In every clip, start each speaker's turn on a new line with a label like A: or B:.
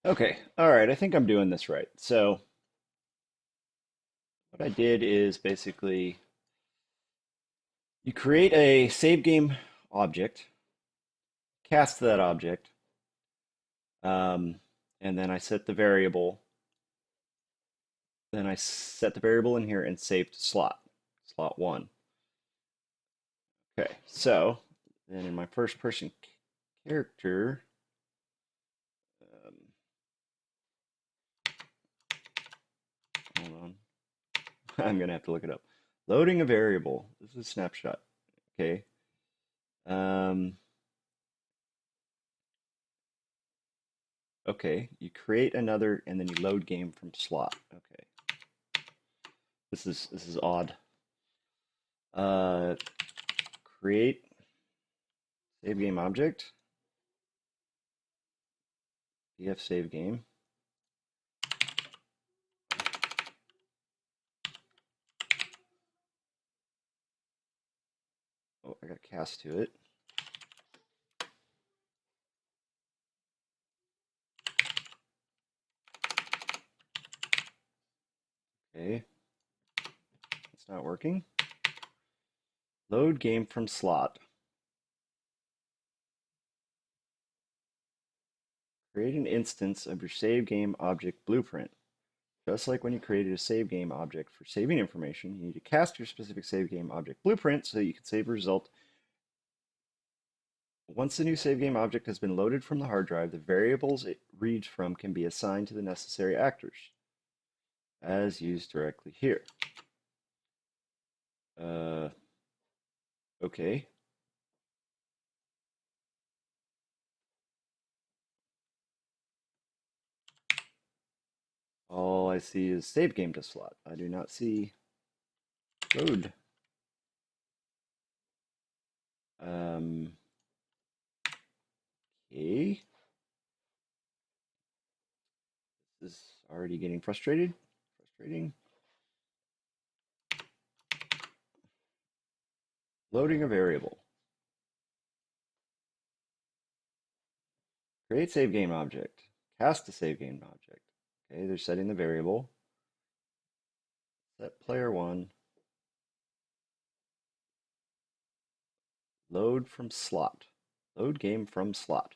A: Okay, all right, I think I'm doing this right. So what I did is basically you create a save game object, cast that object, um, and then I set the variable. Then I set the variable in here and save to slot one. Okay, so then in my first person character, um, hold on, I'm gonna have to look it up. Loading a variable. This is a snapshot. Okay. Um, Okay, you create another and then you load game from slot. Okay, this is odd. Uh, create save game object. df save game. Oh, I got cast to it. Okay, it's not working. Load game from slot. Create an instance of your save game object blueprint. Just like when you created a save game object for saving information, you need to cast your specific save game object blueprint so that you can save a result. Once the new save game object has been loaded from the hard drive, the variables it reads from can be assigned to the necessary actors, as used directly here. Uh, okay. All I see is save game to slot. I do not see load. Um, okay. This is already getting frustrated. Frustrating. Loading a variable. Create save game object. Cast a save game object. Okay, they're setting the variable. Set player one. Load from slot. Load game from slot.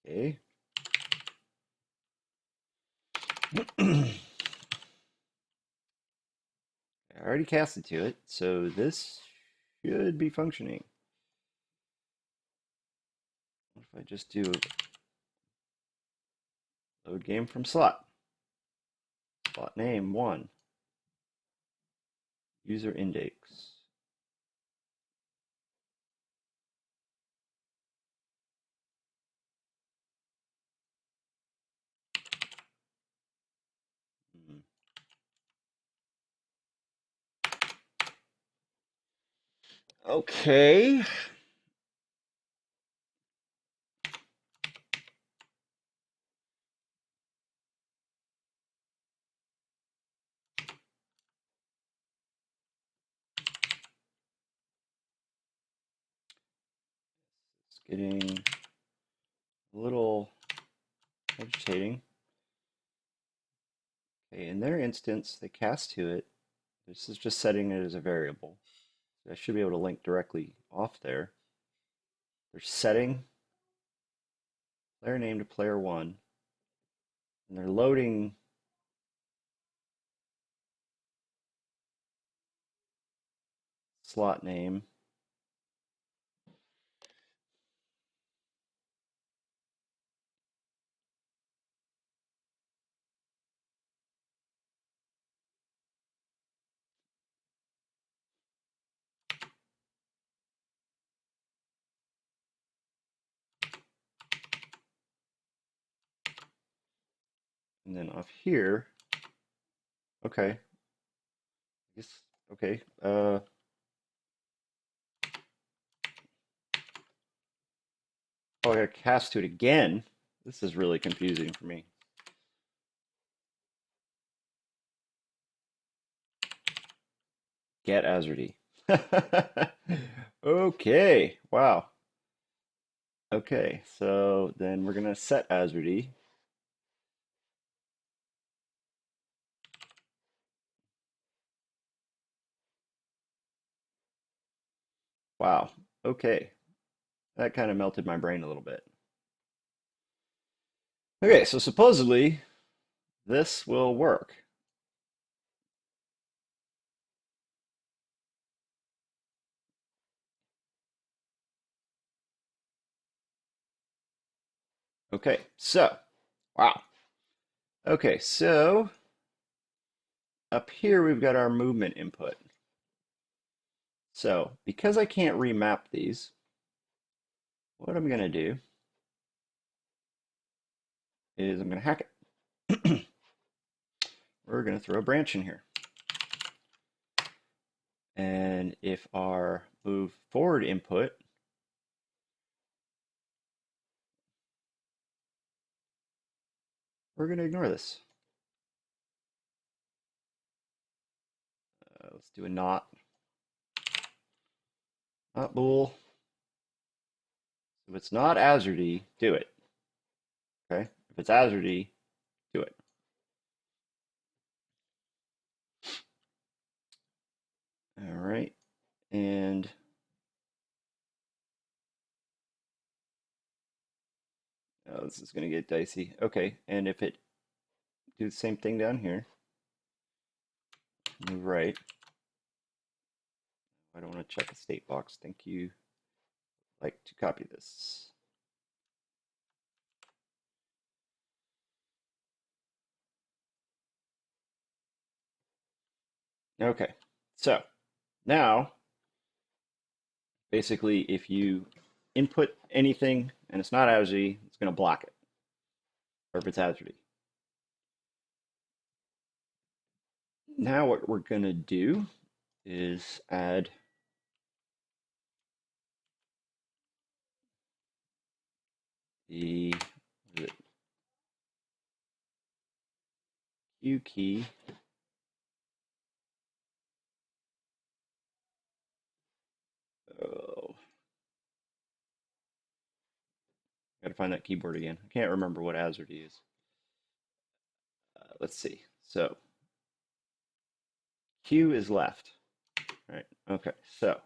A: Okay. I already casted to it, so this should be functioning. What if I just do load game from slot? Slot name 1. User index. Hmm. Okay. It's getting a little agitating. Okay, in their instance, they cast to it. This is just setting it as a variable. So I should be able to link directly off there. They're setting player name to player 1, and they're loading slot name. And then off here, okay, I guess, okay. Oh, I gotta cast to it again. This is really confusing for me. get Azerty. Okay, wow. Okay, so then we're gonna set Azerty. Wow. Okay, that kind of melted my brain a little bit. Okay, so supposedly this will work. Okay, so wow. Okay, so up here we've got our movement input. So because I can't remap these, what I'm gonna do is I'm gonna hack it. We're gonna throw a branch in here. And if our move forward input, we're going to ignore this. Let's do a not bool. If it's not Azerty, do it. Okay. If it's Azerty, do it. All right. And oh, this is going to get dicey. Okay. And if it do the same thing down here, move right. I don't want to check a state box. Thank you. Like to copy this. Okay. So now, basically, if you input anything and it's not Azerty, it's going to block it. Or if it's Azerty. Now what we're going to do is add the Q key. Oh, got to find that keyboard again. I can't remember what Azerty is. Let's see. So Q is left. All right. Okay. So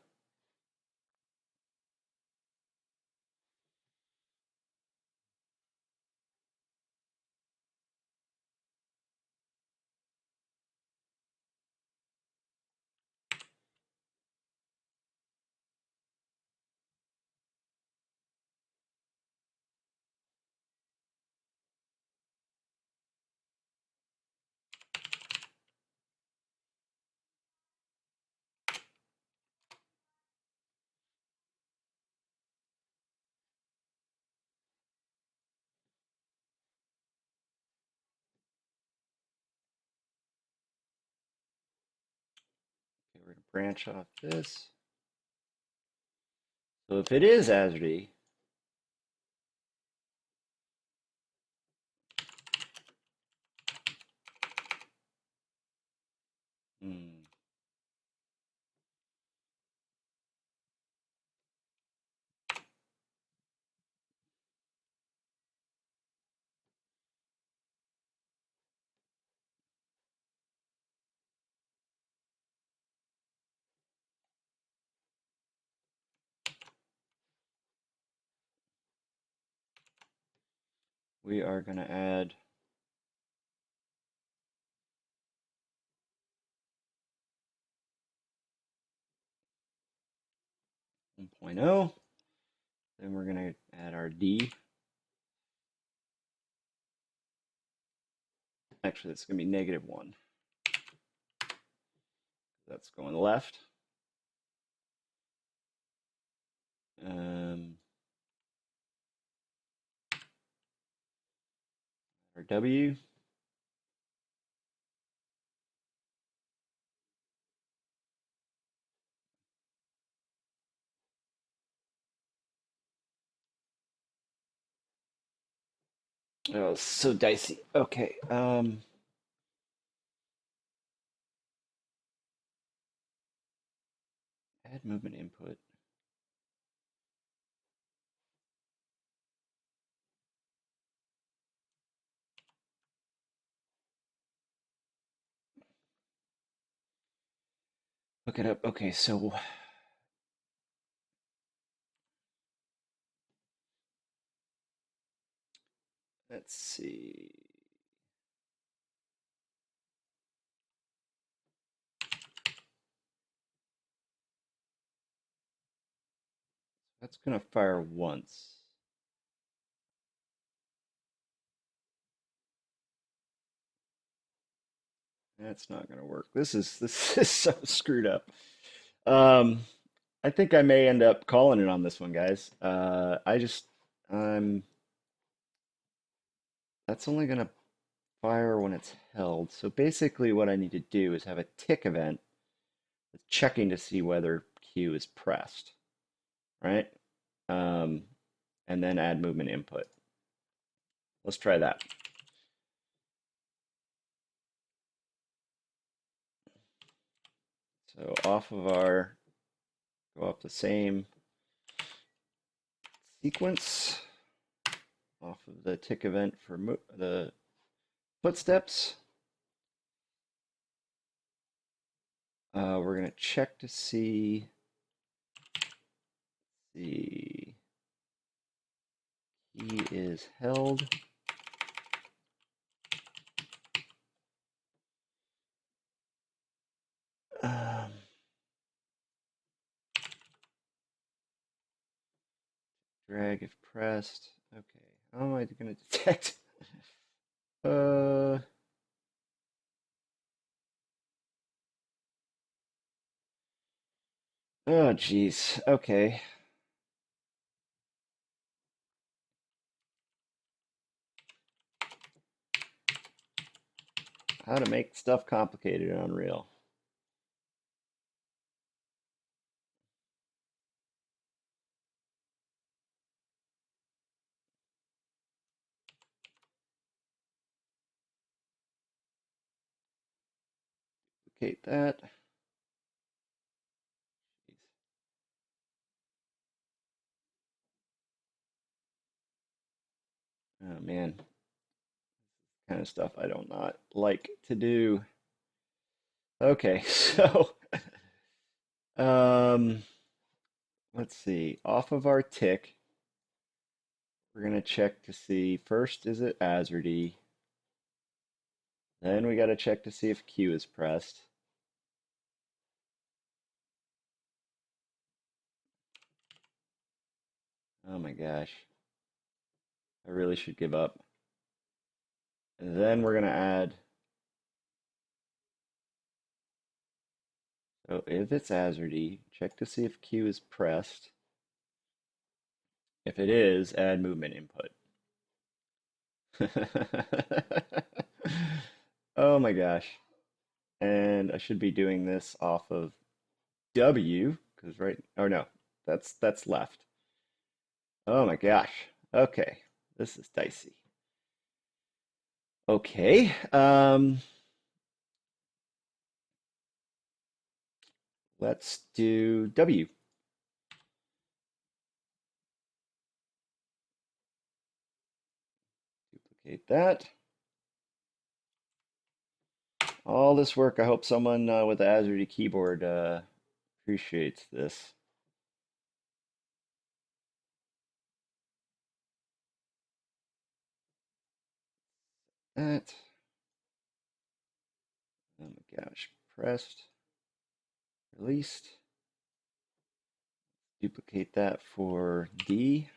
A: okay, we're going to branch off this. So if it is Azerty, hmm, we are going to add one point oh. Then we're going to add our D. Actually, that's going to be -1. That's going left. Our W. Oh, so dicey. Okay. Add movement input. Look it up. Okay, so let's see. That's gonna fire once. That's not gonna work. This is so screwed up. Um, I think I may end up calling it on this one, guys. I'm that's only gonna fire when it's held. So basically, what I need to do is have a tick event that's checking to see whether Q is pressed, right? Um, and then add movement input. Let's try that. So go off the same sequence, off of the tick event for the footsteps. We're going to check to see the key is held. Um, Drag if pressed. Okay, how am I going to detect? uh, oh, geez. Okay. How to make stuff complicated and Unreal. Duplicate that. Jeez. Oh man, kind of stuff I don't not like to do. Okay, so um, let's see. Off of our tick, we're gonna check to see first is it Azerty. Then we got to check to see if Q is pressed. Oh my gosh, I really should give up. And then we're gonna add. So if it's Azerty, check to see if Q is pressed. If it is, add movement input. Oh my gosh. And I should be doing this off of W, because right, oh no, that's left. Oh my gosh. Okay. This is dicey. Okay. Let's do W. Duplicate that. All this work, I hope someone with the Azure keyboard appreciates this. That. Oh my gosh. Pressed. Released. Duplicate that for D.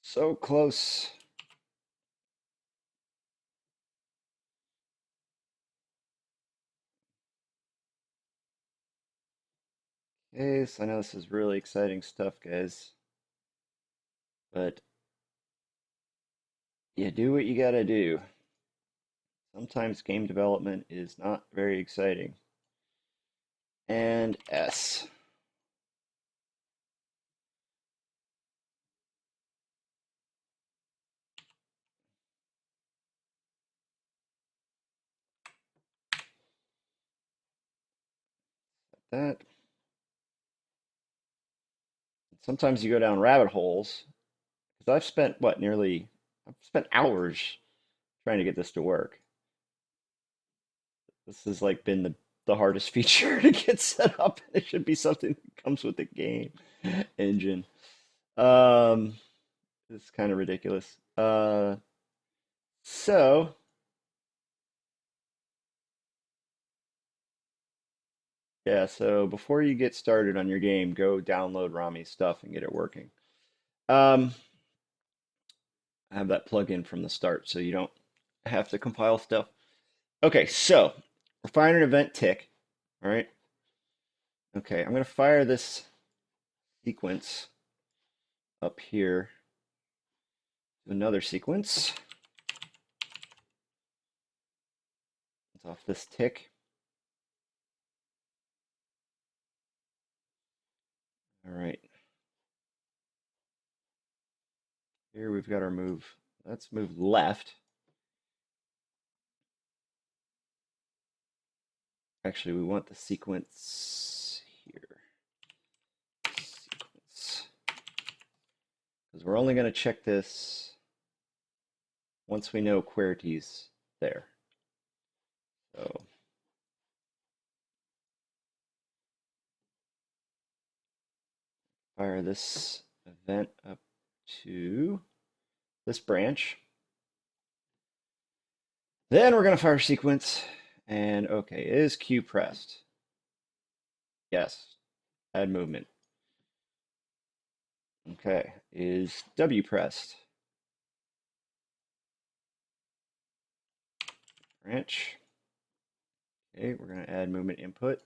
A: So close. Okay, so I know this is really exciting stuff, guys. But you do what you gotta do. Sometimes game development is not very exciting. And S. that. Sometimes you go down rabbit holes because I've spent hours trying to get this to work. This has like been the hardest feature to get set up. It should be something that comes with the game engine. Um, it's kind of ridiculous. So yeah, so before you get started on your game, go download Rami's stuff and get it working. Um, I have that plugin from the start, so you don't have to compile stuff. Okay, so we're firing an event tick. All right. Okay, I'm gonna fire this sequence up here to another sequence. It's off this tick. All right. Here we've got our move. Let's move left. Actually, we want the sequence here. Sequence. Because we're only going to check this once we know QWERTY's there. So fire this event up to this branch. Then we're going to fire sequence. And okay, is Q pressed? Yes. Add movement. Okay, is W pressed? Branch. Okay, we're going to add movement input.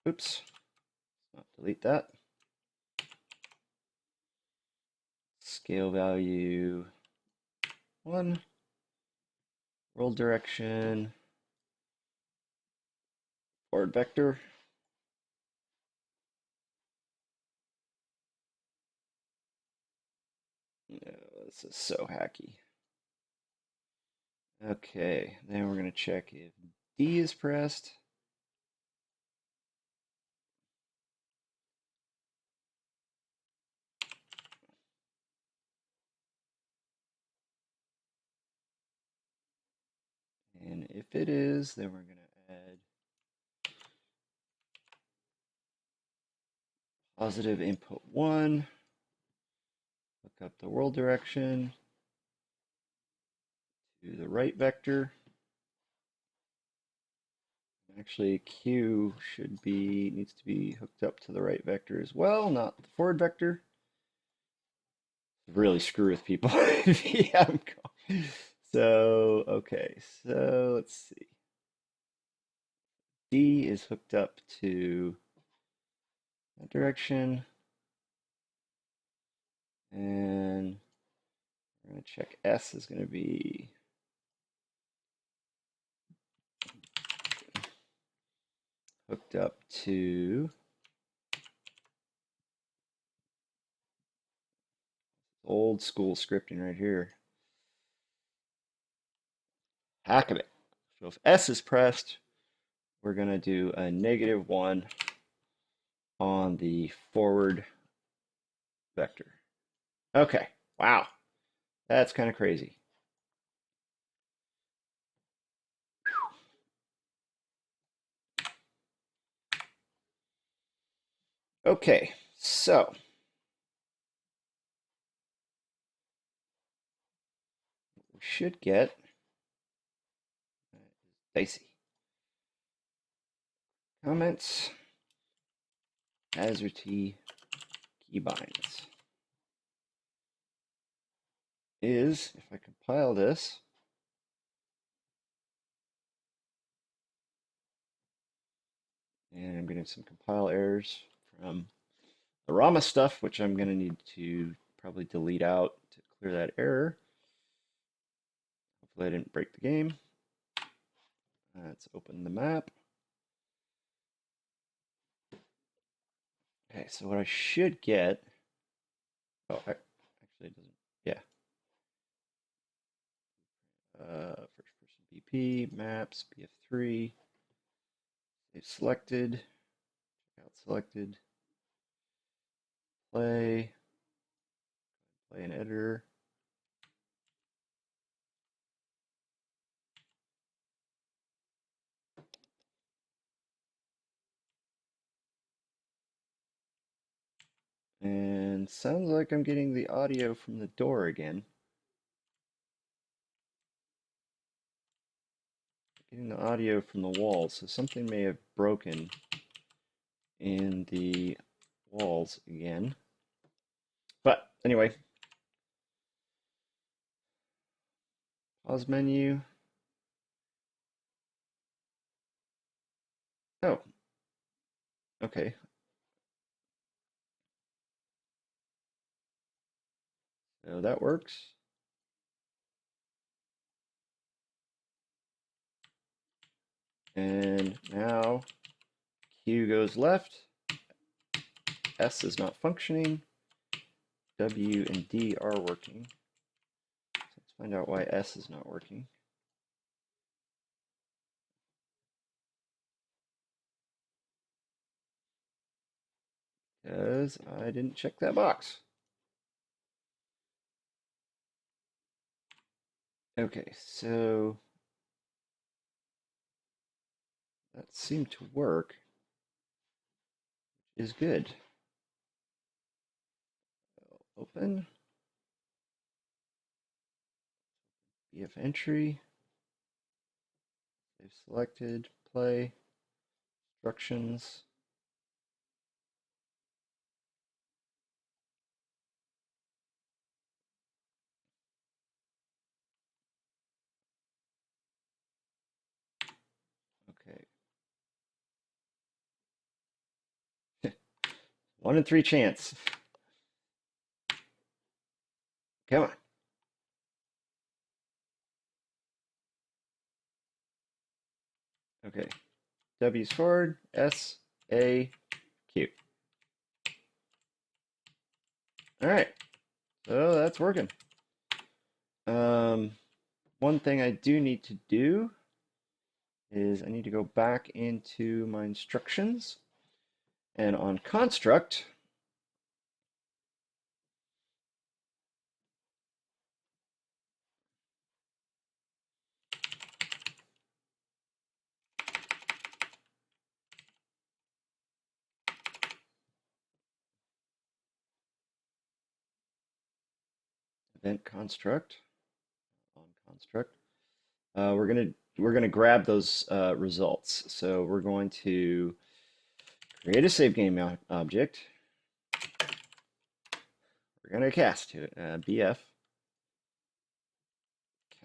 A: Oops. Let's not delete that. Scale value 1. World direction. Forward vector. No, this is so hacky. Okay, then we're going to check if D is pressed. And if it is, then we're going to add positive input 1. Look up the world direction to the right vector. Actually, Q needs to be hooked up to the right vector as well, not the forward vector. Really screw with people. Yeah, so, okay, so let's see. D is hooked up to that direction. And we're going to check S is going to be hooked up to old school scripting right here. Hack of it. So if S is pressed, we're going to do a -1 on the forward vector. Okay, wow, that's kind of crazy. Okay, so we should get dicey comments AZERTY keybinds is, if I compile this, and I'm getting some compile errors from the Rama stuff, which I'm going to need to probably delete out to clear that error. Hopefully I didn't break the game. Let's open the map. Okay, so what I should get, actually it doesn't, yeah. First person BP, maps, BF3, Save selected, out selected, play in editor. And sounds like I'm getting the audio from the door again. Getting the audio from the walls, so something may have broken in the walls again. But anyway, pause menu. Oh, okay. So that works. And now Q goes left, S is not functioning, W and D are working. So let's find out why S is not working. Because I didn't check that box. Okay, so that seemed to work, which is good. Open, BF entry, save selected, play, instructions. Okay. 1 in 3 chance. Come on. Okay. W's forward, S, A, Q. All right. So that's working. One thing I do need to do is I need to go back into my instructions, and on construct, event construct, on construct, we're gonna grab those results. So we're going to create a save game object. We're gonna cast to it, BF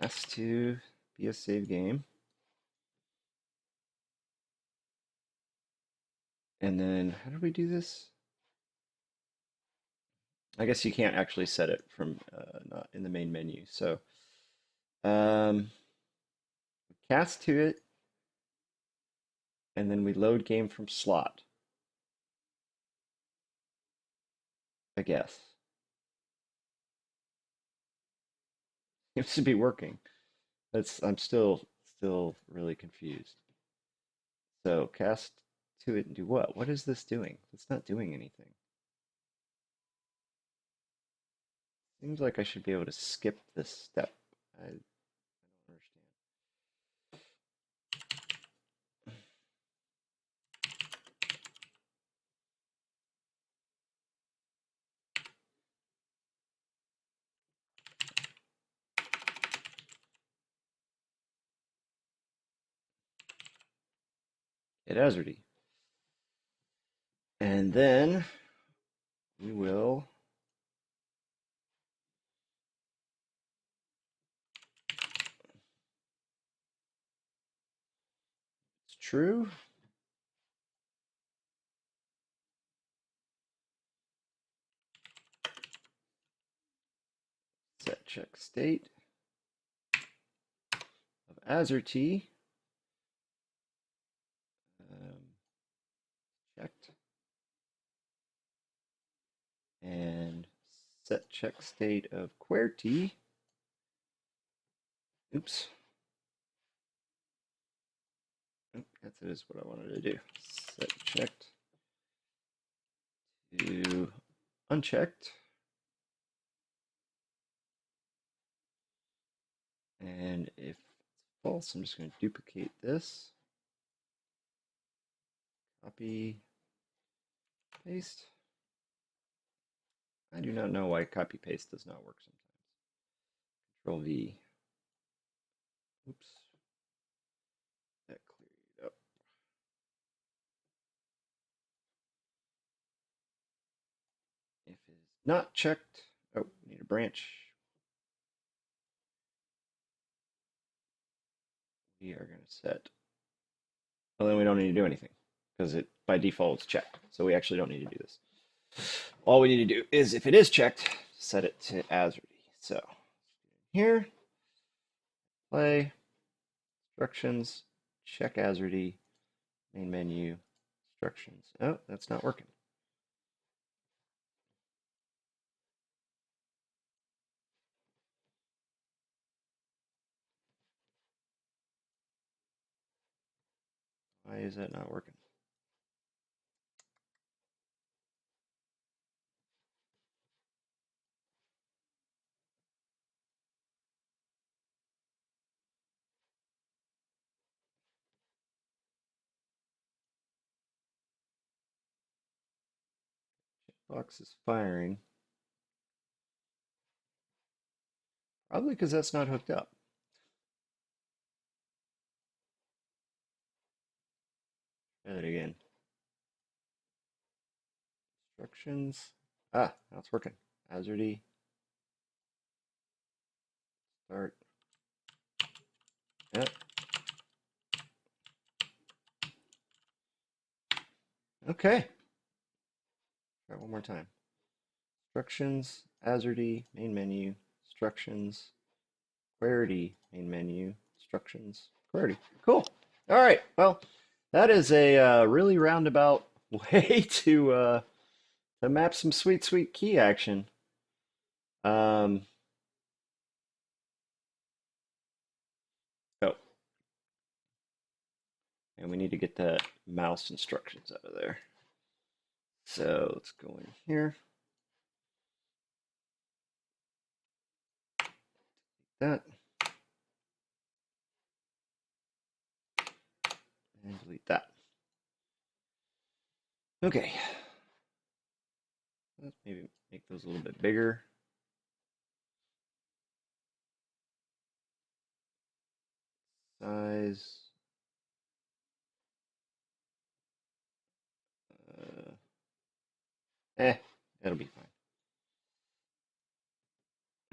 A: cast to be a save game, and then how did we do this? I guess you can't actually set it from not in the main menu. So um, cast to it, and then we load game from slot, I guess. It should be working. I'm still really confused. So cast to it and do what? What is this doing? It's not doing anything. Seems like I should be able to skip this step. I don't understand. Hit Azerty. And then we will it's true. Set check state of Azerty. Checked. And set check state of QWERTY. Oops. that is what I wanted to do. Set checked to unchecked. And if it's false, I'm just going to duplicate this. Copy, paste. I do not know why copy paste does not work sometimes. Control V. Oops. That cleared up. If it is not checked, oh, we need a branch. We are going to set, well, then we don't need to do anything because it by default it's checked. So we actually don't need to do this. All we need to do is, if it is checked, set it to as ready. So here, play, instructions, check as ready, main menu, instructions. Oh, that's not working. Why is that not working? Box is firing. Probably because that's not hooked up. Try that again. Instructions. Ah, now it's working. As ready. Start. Yep. Okay. Try it one more time. Instructions, Azerty, main menu, instructions, Clarity, main menu, instructions, Clarity. Cool. All right. Well, that is a really roundabout way to map some sweet, sweet key action. Um, oh, and we need to get the mouse instructions out of there. So let's go in here. That. And delete that. Okay. Let's maybe make those a little bit bigger. Size. Uh, it'll be fine.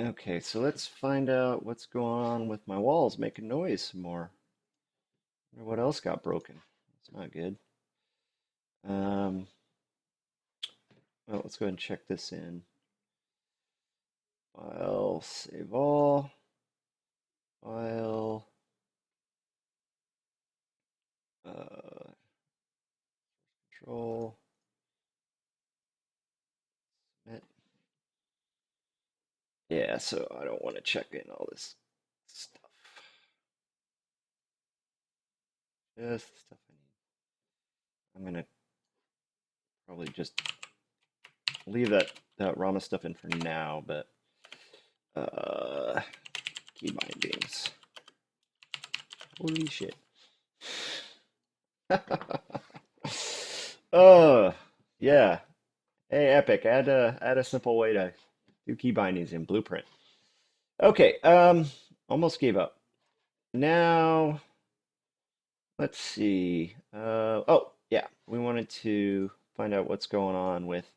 A: Okay, so let's find out what's going on with my walls making noise some more. Wonder what else got broken? That's not good. Well, let's go ahead and check this in. File, save all. File. Control. Submit. Yeah, so I don't want to check in all this stuff. Just the stuff I need. I'm gonna probably just leave that Rama stuff in for now, but key bindings. Holy shit. Oh, yeah. Hey, Epic, add a simple way to do key bindings in Blueprint. Okay, almost gave up. Now, let's see. Oh, yeah, we wanted to find out what's going on with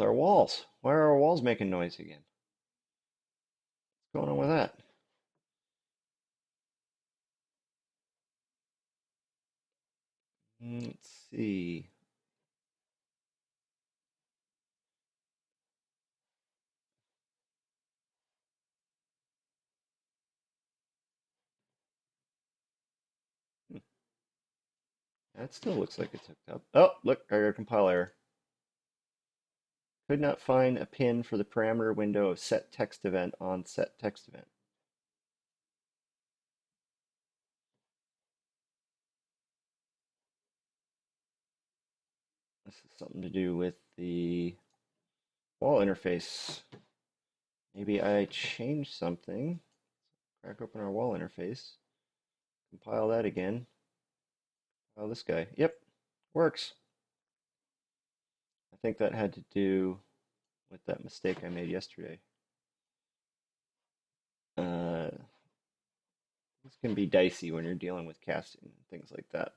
A: our walls. Why are our walls making noise again? What's going on with that? Let's see. Hmm, that still looks like it's hooked up. Oh, look, I got a compile error. Could not find a pin for the parameter window of set text event on set text event. something to do with the wall interface. Maybe I changed something. Crack open our wall interface. Compile that again. Oh, this guy. Yep, works. I think that had to do with that mistake I made yesterday. This can be dicey when you're dealing with casting and things like that.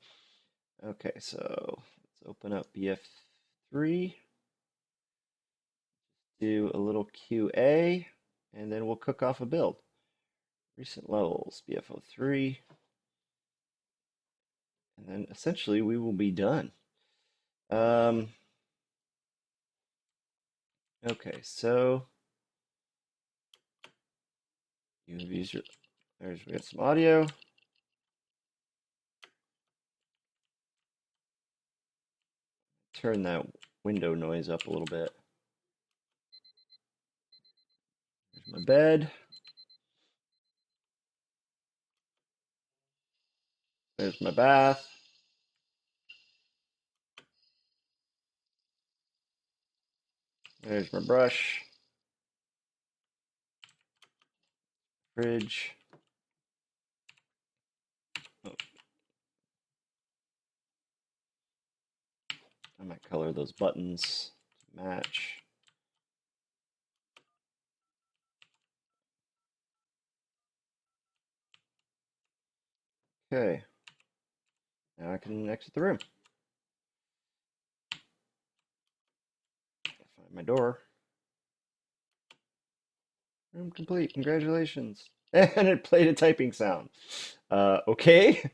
A: Okay, so let's open up BF3, do a little QA, and then we'll cook off a build. Recent levels, BF03, and then essentially we will be done. Okay, so you've used your, we got some audio. Turn that window noise up a little bit. There's my bed. There's my bath. There's my brush. Fridge. Oh, I might color those buttons to match. Okay. Now I can exit the room. Find my door. Room complete. Congratulations. And it played a typing sound. Okay.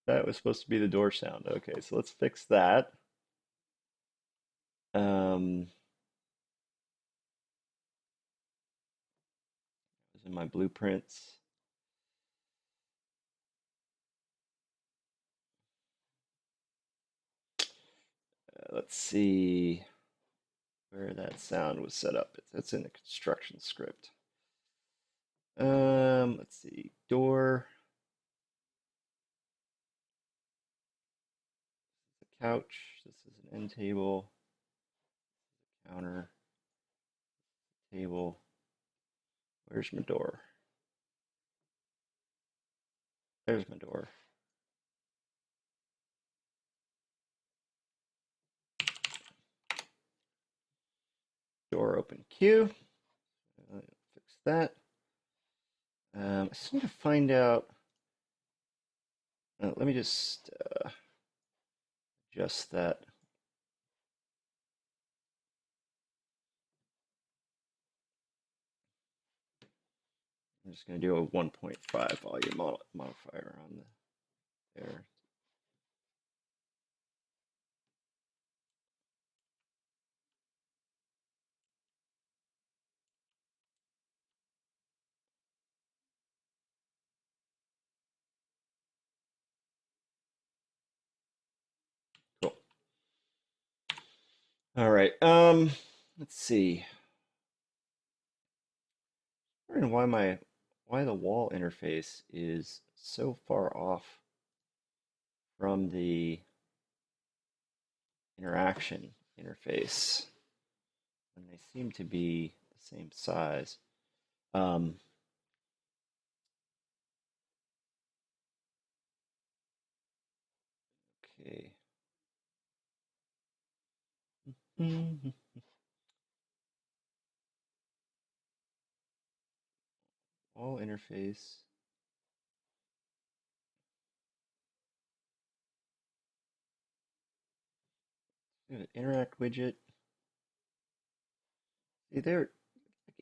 A: That was supposed to be the door sound. Okay, so let's fix that. Was in my blueprints. Let's see where that sound was set up. It's in the construction script. Let's see. Door. The couch. This is an end table. Counter. Table. Where's my door? There's my door. Door open Q. Fix that. I just need to find out. Let me just adjust that. I'm just going to do a 1.5 volume modifier on there. Cool. All right. Let's see. I'm wondering why the wall interface is so far off from the interaction interface when they seem to be the same size. Okay. Wall interface. Interact widget. See, they're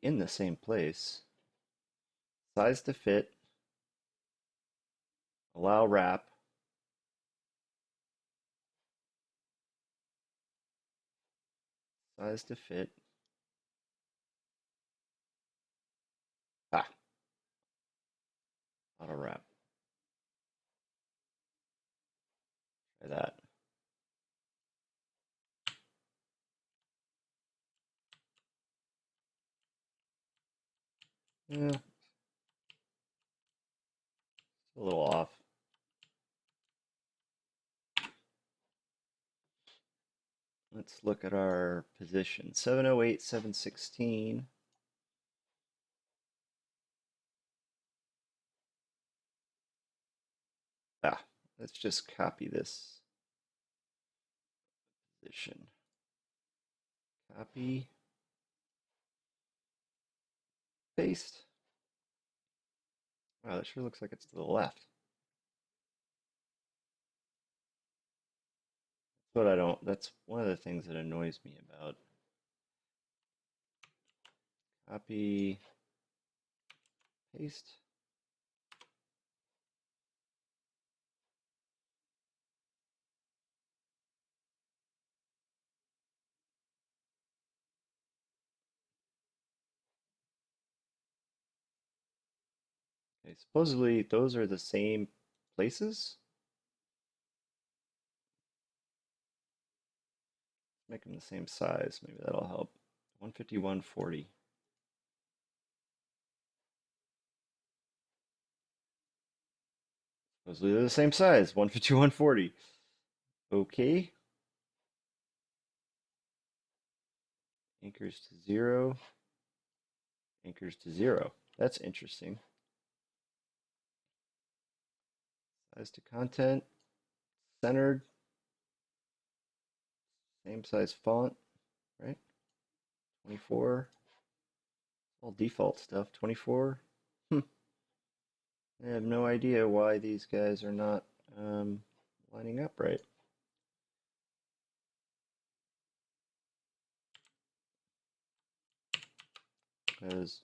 A: in the same place. Size to fit. Allow wrap. Size to fit. Ah, auto wrap. Try that. Yeah, it's a little off. let's look at our position. 708, 716. Let's just copy this position. Copy, paste. Wow, that sure looks like it's to the left. That's one of the things that annoys me about. Copy, paste. Okay, supposedly those are the same places. Make them the same size. Maybe that'll help. 150, 140. Supposedly they're the same size. 150, 140. Okay. Anchors to 0. Anchors to 0. That's interesting. Size to content. Centered. Same size font, right? 24. All default stuff. 24. I have no idea why these guys are not lining up right. Because,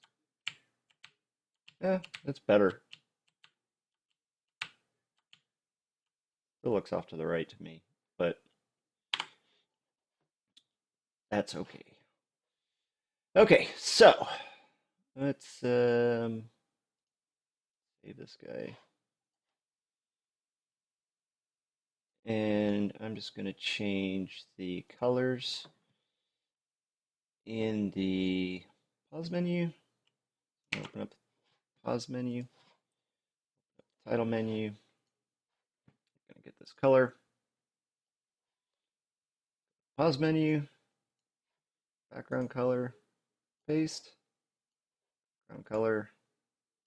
A: yeah, it's better. It looks off to the right to me, but that's okay. Okay, so let's save this guy. And I'm just going to change the colors in the pause menu. Open up the pause menu, title menu. I'm going to get this color. Pause menu, background color, paste, background color,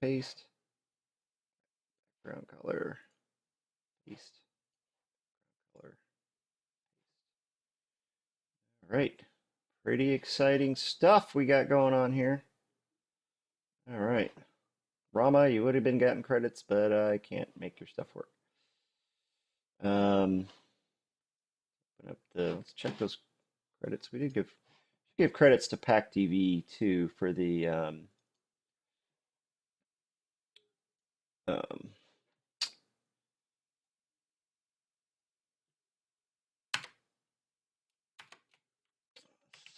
A: paste, background color, paste, color. All right, pretty exciting stuff we got going on here. All right, Rama, you would have been getting credits, but I can't make your stuff work. Open up let's check those credits. We did give credits to PackDV too for the um,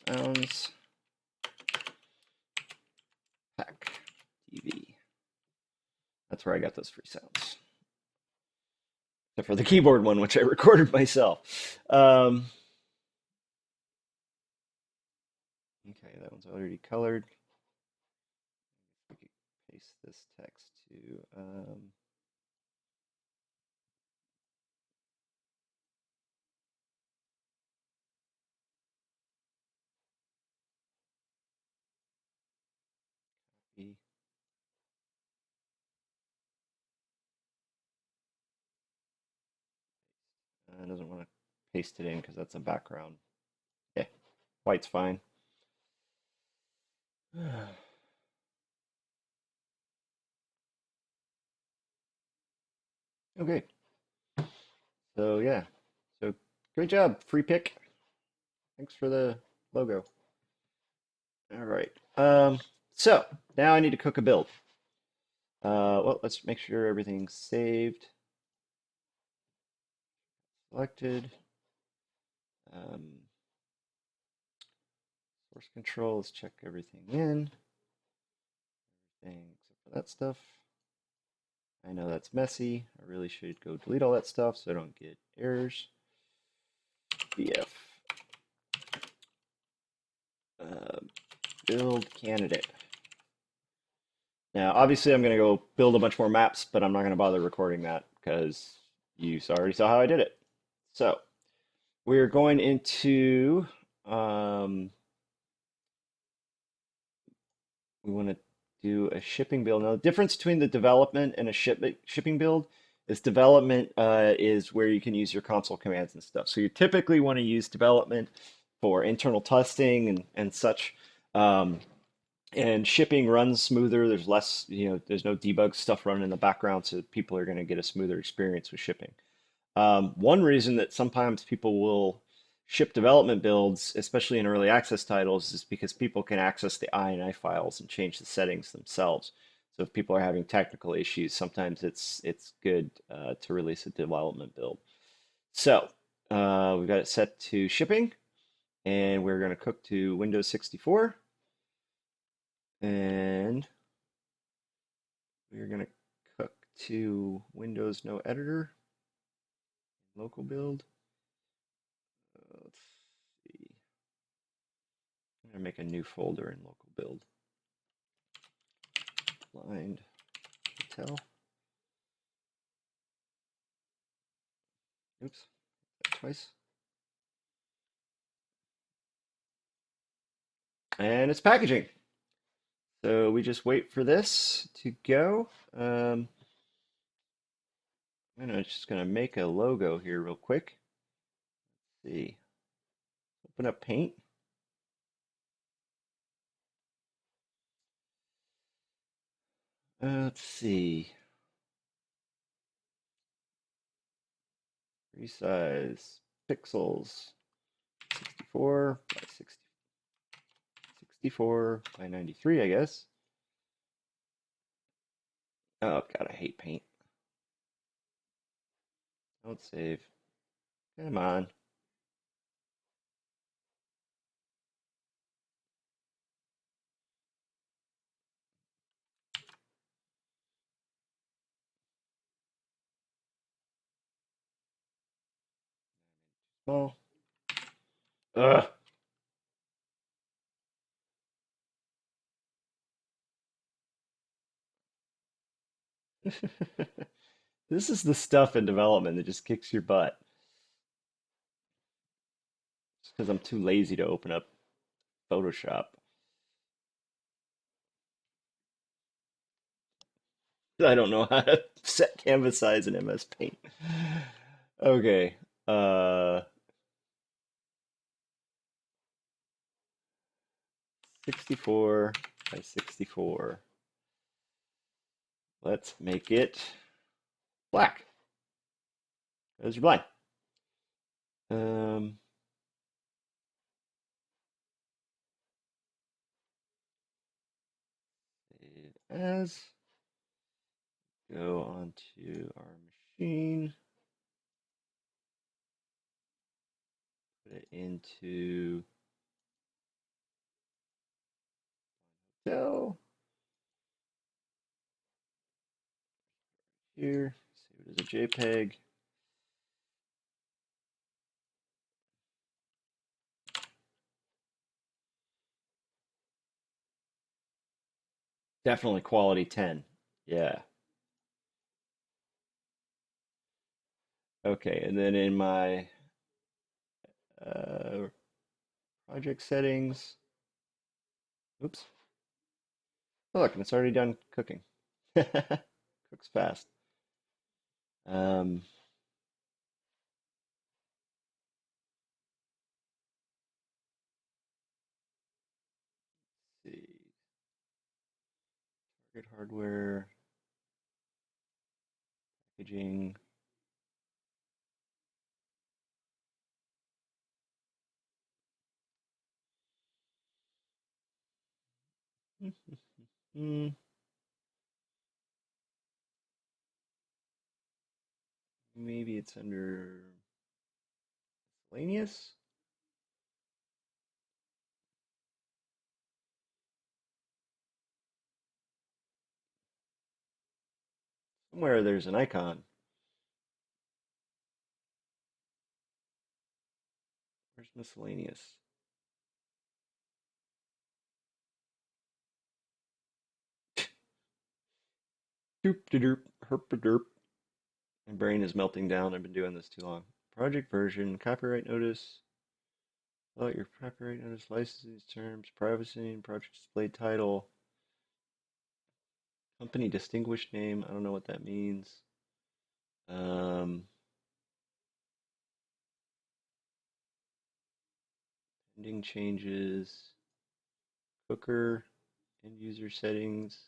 A: sounds PackDV. That's where I got those free sounds. Except for the keyboard one, which I recorded myself. Okay, that one's already colored. We could paste this text to copy. It doesn't want to paste it in because that's a background. Yeah, white's fine. Okay. So yeah. So great job, free pick. Thanks for the logo. All right. So now I need to cook a build. Well, let's make sure everything's saved. Selected. Source control. Let's check everything in. Everything except for that stuff. I know that's messy. I really should go delete all that stuff so I don't get errors. BF. Build candidate. Now, obviously, I'm going to go build a bunch more maps, but I'm not going to bother recording that because you already saw how I did it. So we're going into um, we want to do a shipping build. Now, the difference between the development and a shipping build is development is where you can use your console commands and stuff. So you typically want to use development for internal testing and such. Um, and shipping runs smoother. There's less, there's no debug stuff running in the background, so people are going to get a smoother experience with shipping. One reason that sometimes people will ship development builds, especially in early access titles, is because people can access the INI files and change the settings themselves. So if people are having technical issues, sometimes it's good to release a development build. So we've got it set to shipping, and we're going to cook to Windows 64, and we're going to cook to Windows No Editor, local build. Let's see. I'm going to make a new folder in local build. Blind Pt10. Oops, twice. And it's packaging. So we just wait for this to go. I'm just gonna make a logo here real quick. Let's see, open up Paint. Let's see, resize pixels 64 by 60, 64 by 93, I guess. Oh God, I hate Paint. Don't save. Come on. Small. Ugh. This is the stuff in development that just kicks your butt. Just because I'm too lazy to open up Photoshop. I don't know how to set canvas size in MS Paint. Okay. Uh 64 by 64. Let's make it black. There's your blind. Um Save as. Go onto our machine. Put it into Dell. Here. Save it as a JPEG. Definitely quality 10. Yeah. Okay, and then in my uh, project settings, oops. Oh, look, it's already done cooking. Cooks fast. Um, let's see. Target hardware, packaging. Maybe it's under miscellaneous. Somewhere there's an icon. Where's miscellaneous? Doop de doop, herp a derp. My brain is melting down. I've been doing this too long. project version, copyright notice, fill out your copyright notice, licensing terms, privacy, and project display title, company distinguished name. I don't know what that means. Um, pending changes, cooker, end user settings.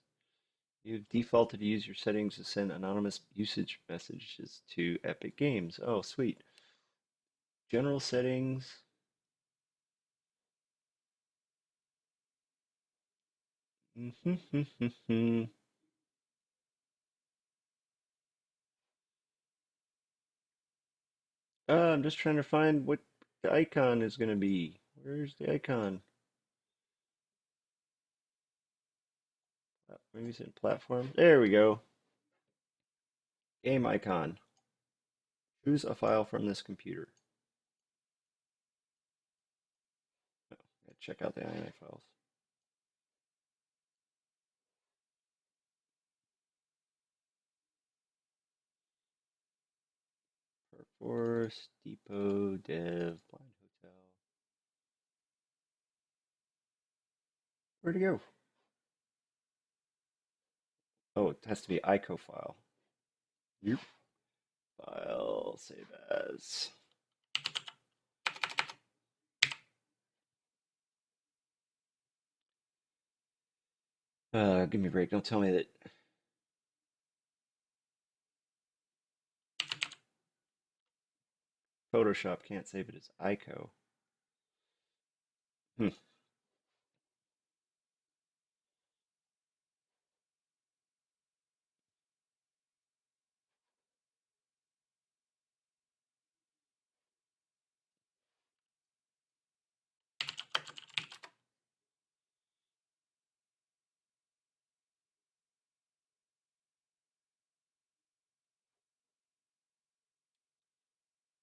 A: You've defaulted user settings to send anonymous usage messages to Epic Games. Oh, sweet. General settings. I'm just trying to find what the icon is going to be. Where's the icon? Maybe it's in platform. There we go. Game icon. Choose a file from this computer. Oh, check out the INI files. Force, Depot, Dev, Blind Hotel. Where'd it go? Oh, it has to be ICO file. Yep. File, save as. Give me a break. Don't tell me that. Photoshop can't save it as ICO. Hmm.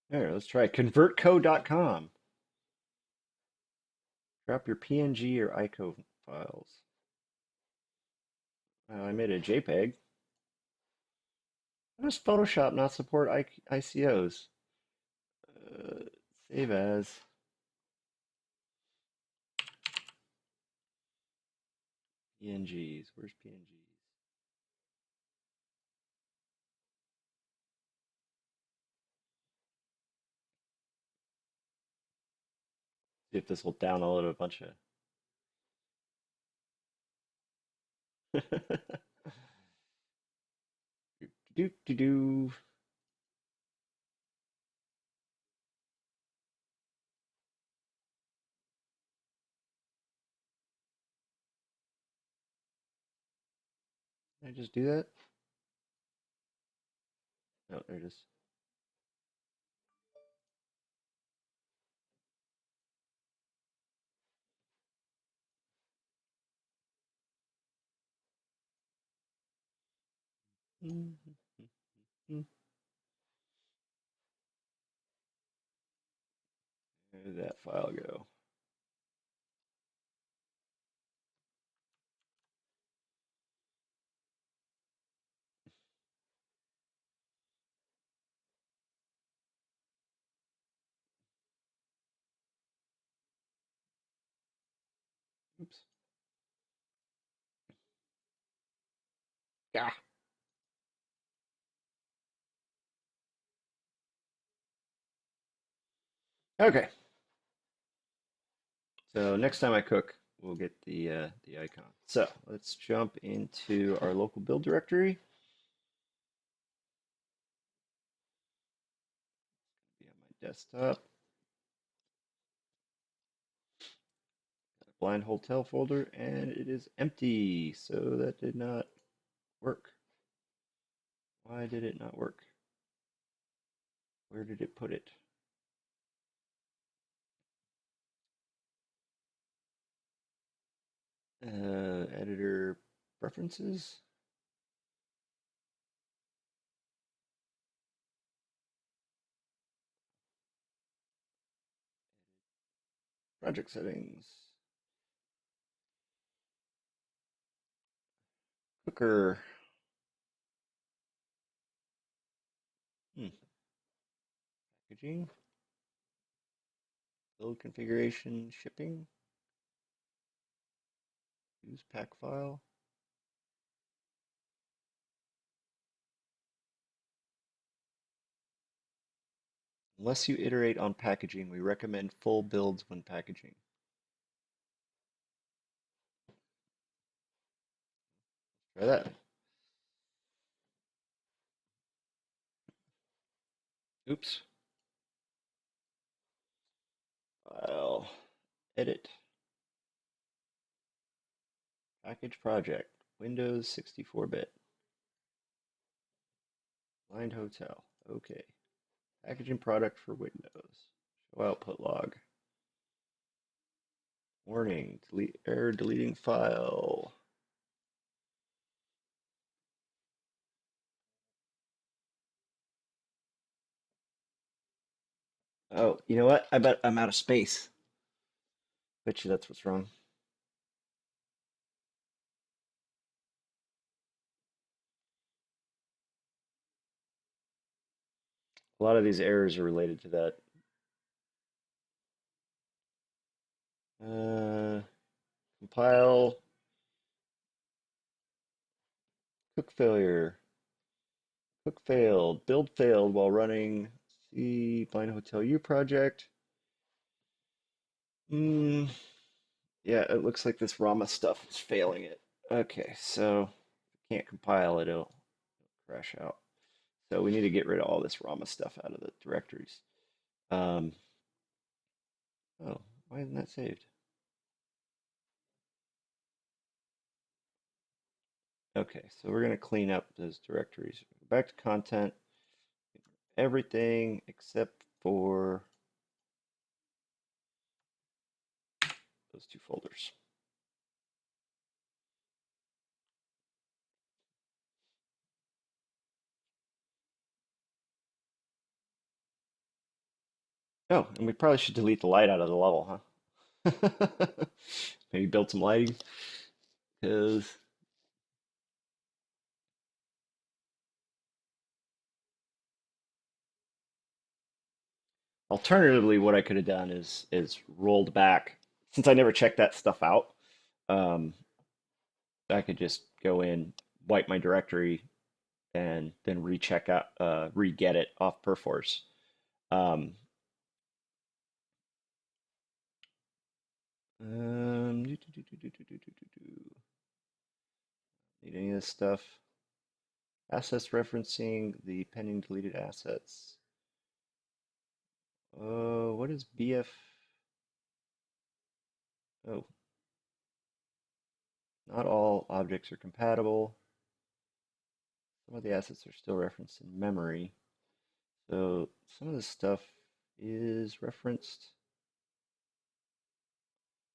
A: There, let's try convertco.com. Drop your PNG or ICO files. I made a JPEG. How does Photoshop not support ICOs? Uh, Save as. PNGs. Where's PNGs? See if this will download a bunch of. do do do. Can I just do that? No, there it is. Where did that file go? Oops. Yeah. Okay. So next time I cook, we'll get the icon. So let's jump into our local build directory. Be on my desktop. Blind hotel folder, and it is empty. So that did not work. Why did it not work? Where did it put it? Editor preferences. Project settings. Cooker. packaging, build configuration, shipping, use pack file. Unless you iterate on packaging, we recommend full builds when packaging. Try that. Oops. File, edit, package project, Windows 64-bit, blind hotel. Okay. Packaging product for Windows. Show output log. Warning, delete error deleting file. Oh, you know what? I bet I'm out of space. Bet you that's what's wrong. A lot of these errors are related to that. Uh, compile, cook failure, cook failed, build failed while running. See, blind hotel U project. Hmm. Yeah, it looks like this Rama stuff is failing it. Okay, so if it can't compile it, it'll crash out. So we need to get rid of all this Rama stuff out of the directories. Um, oh, why isn't that saved? Okay, so we're going to clean up those directories. Go back to content, everything except for those two folders. Oh, and we probably should delete the light out of the level, huh? Maybe build some lighting, because alternatively, what I could have done is rolled back. Since I never checked that stuff out, um, I could just go in, wipe my directory, and then recheck out, re-get it off Perforce. Um, need any of this stuff? Assets referencing the pending deleted assets. What is BF? Oh, not all objects are compatible. Some of the assets are still referenced in memory. So some of this stuff is referenced.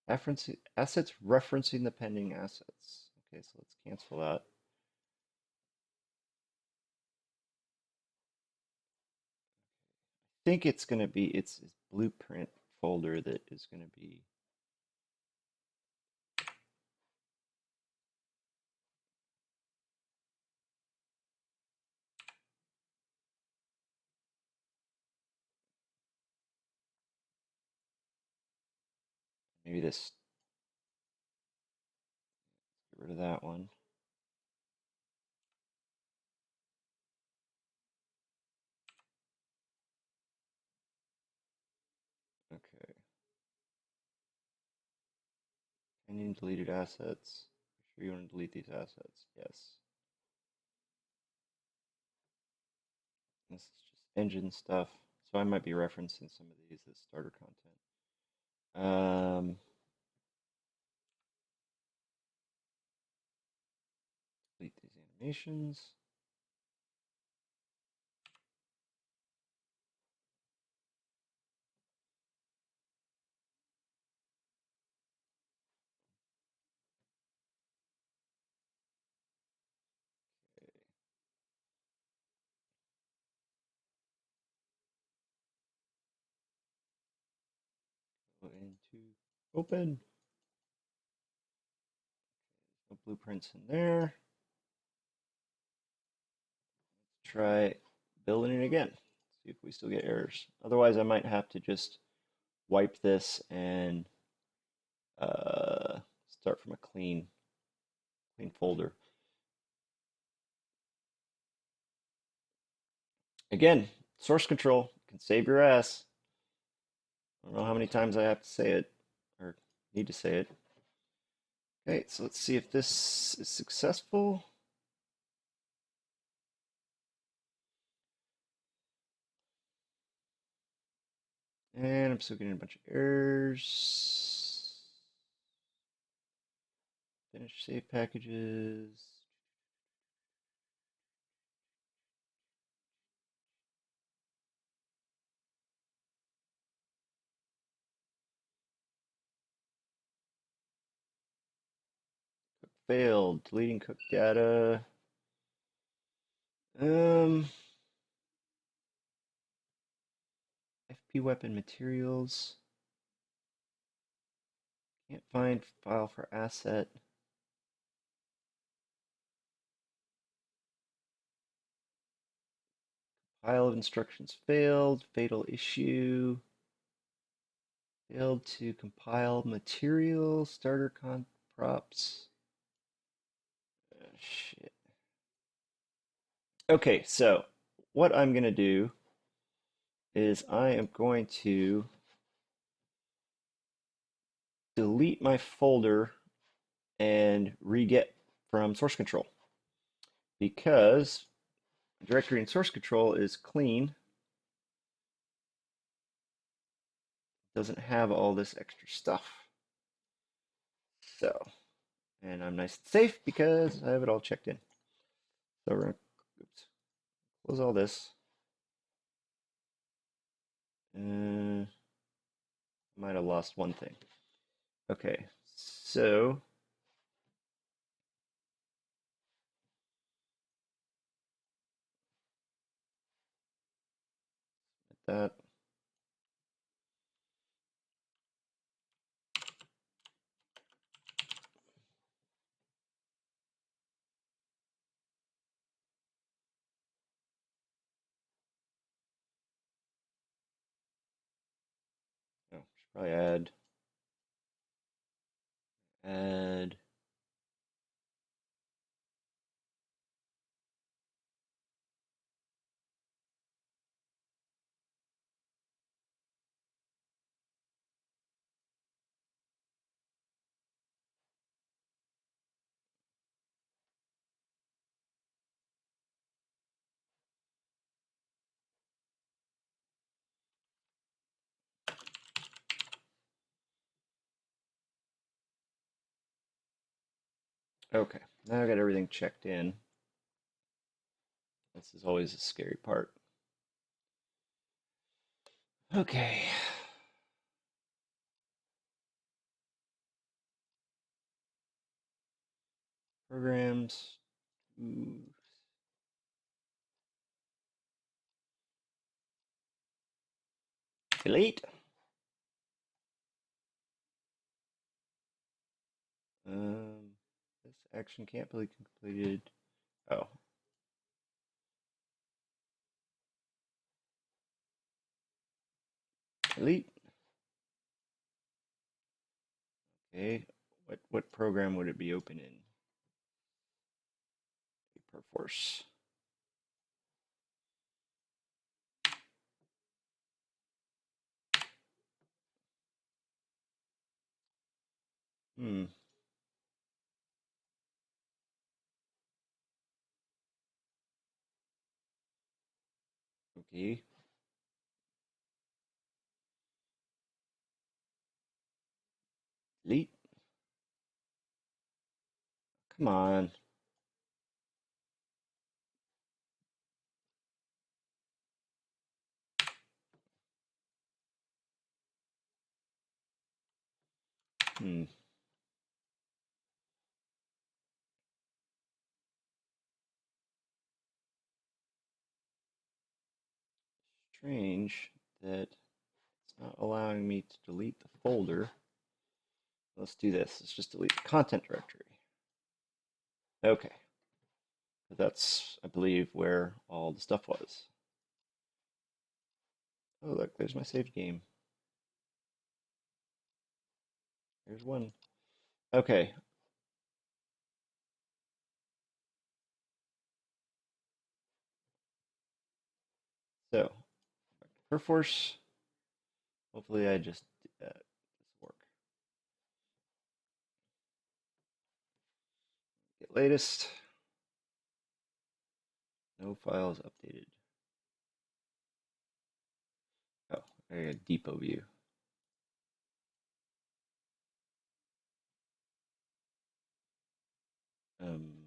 A: Assets referencing the pending assets. Okay, so let's cancel that. I think it's going to be, it's blueprint folder that is going to be. Maybe this, get rid of that one. Okay. Pending deleted assets. Sure you want to delete these assets? Yes. This is just engine stuff. So I might be referencing some of these as starter content. Delete these animations. Go into open. No blueprints in there. Try building it again. See if we still get errors. Otherwise, I might have to just wipe this and start from a clean folder. Again, source control can save your ass. I don't know how many times I have to say it or need to say it. Okay, so let's see if this is successful. And I'm still getting a bunch of errors. Finish save packages. Failed. Deleting cook data. FP weapon materials. Can't find file for asset. Pile of instructions failed. Fatal issue. Failed to compile material. Starter con props. Shit. Okay, so what I'm going to do is I am going to delete my folder and re-get from source control because directory in source control is clean, doesn't have all this extra stuff. So, and I'm nice and safe because I have it all checked in. So we're going to close all this. Might have lost one thing. Okay, so that. Oh, should probably add. Okay, now I got everything checked in. This is always a scary part. Okay. Programs. Delete. This action can't be completed. Oh. Delete. Okay. What program would it be open in? Perforce. Hmm. Okay. Delete. Come on. Hmm. Strange that it's not allowing me to delete the folder. Let's do this. Let's just delete the content directory. Okay. That's, I believe, where all the stuff was. Oh, look, there's my saved game. There's one. Okay, so Perforce. Hopefully, I just this work. Get latest. No files updated. Oh, I got depot view. Um,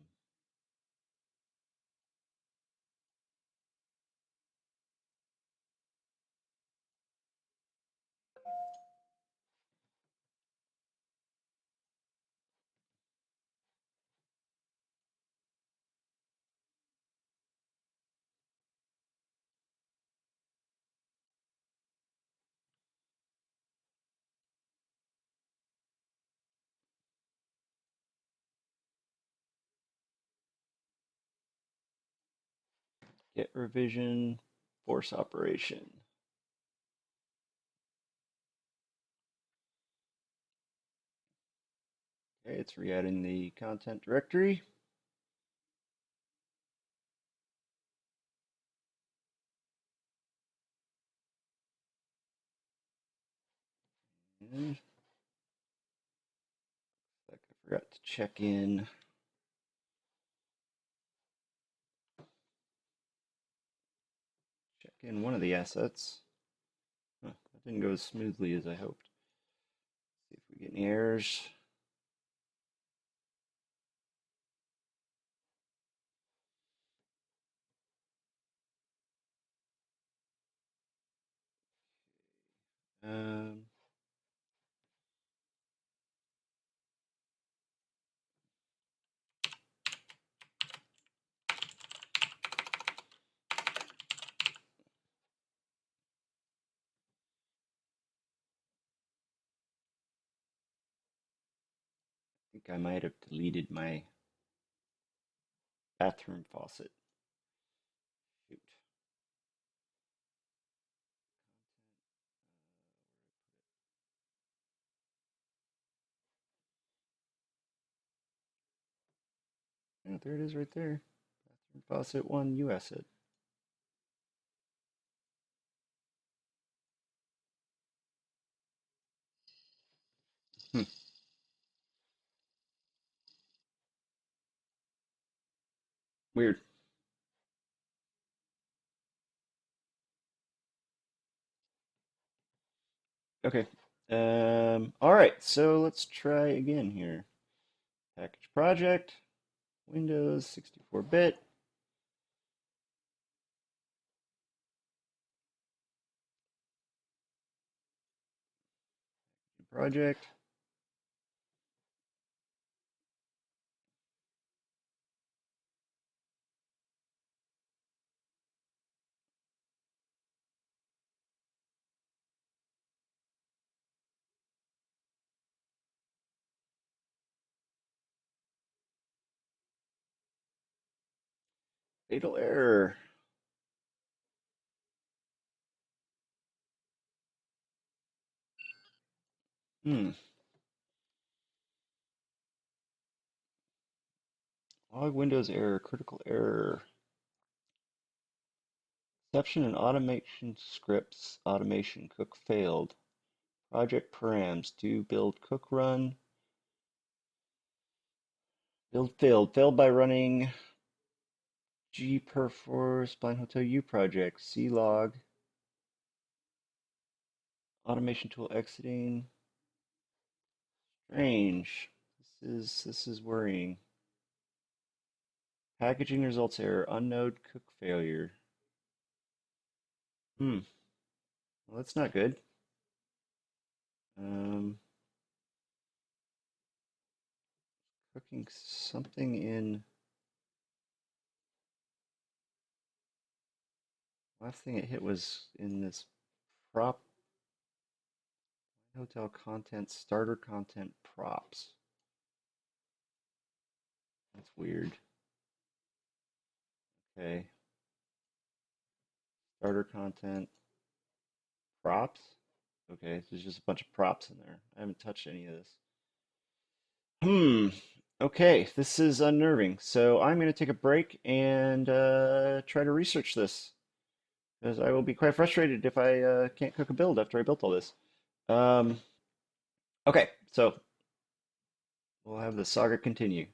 A: get revision. Force operation. Okay, it's re-adding the content directory. And like I forgot to check in one of the assets. Huh, that didn't go as smoothly as I hoped. See if we get any errors. Um, I think I might have deleted my bathroom faucet. Shoot. Oh, there it is right there. Bathroom faucet 1 U asset. Hmm. Weird. Okay. All right, so let's try again here. Package project, Windows 64-bit, project. Fatal error. Hmm. Log Windows error, critical error. Exception in automation scripts, automation cook failed. Project params, do build cook run. Build failed. Failed by running G perforce blind hotel U project. C log. Automation tool exiting. Strange. This is worrying. Packaging results error. Unknown cook failure. Hmm. Well, that's not good. Um, cooking something in. Last thing it hit was in this prop hotel content starter content props. That's weird. Okay. Starter content. Props? Okay, there's just a bunch of props in there. I haven't touched any of this. Hmm. Okay, this is unnerving. So I'm going to take a break and try to research this, because I will be quite frustrated if I can't cook a build after I built all this. Um, okay, so we'll have the saga continue.